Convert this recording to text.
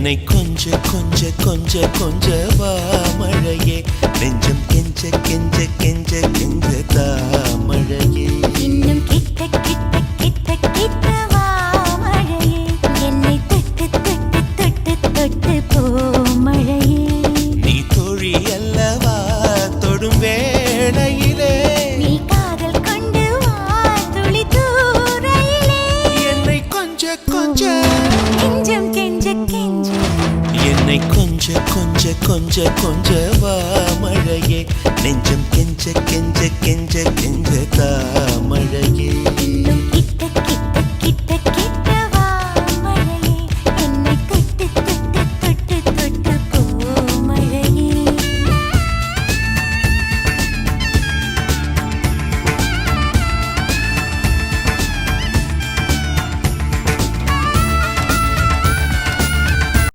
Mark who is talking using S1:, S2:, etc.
S1: என்னை கொஞ்ச கொஞ்ச கொஞ்ச கொஞ்ச வா மழையே நெஞ்சம் கெஞ்ச கெஞ்ச கெஞ்ச கெஞ்ச தா மழையே
S2: இன்னும் கிட்ட கிட்ட கிட்ட கிட்ட வா மழையே என்னை தொட்டு தொட்டு தொட்டு தொட்டு போ மழையே
S1: நீ தோழி அல்லவா தொடும் வேளையிலே
S2: நீ காதல் கொண்டு வா துளி தூரையிலே
S1: என்னை கொஞ்ச கொஞ்ச
S2: கெஞ்சம் கெஞ்ச கெஞ்ச
S1: என்னை கொஞ்ச கொஞ்ச கொஞ்ச கொஞ்ச வா மழையே நெஞ்சம் கெஞ்ச கெஞ்ச கெஞ்ச கெஞ்ச தா மழையே
S2: இன்னும்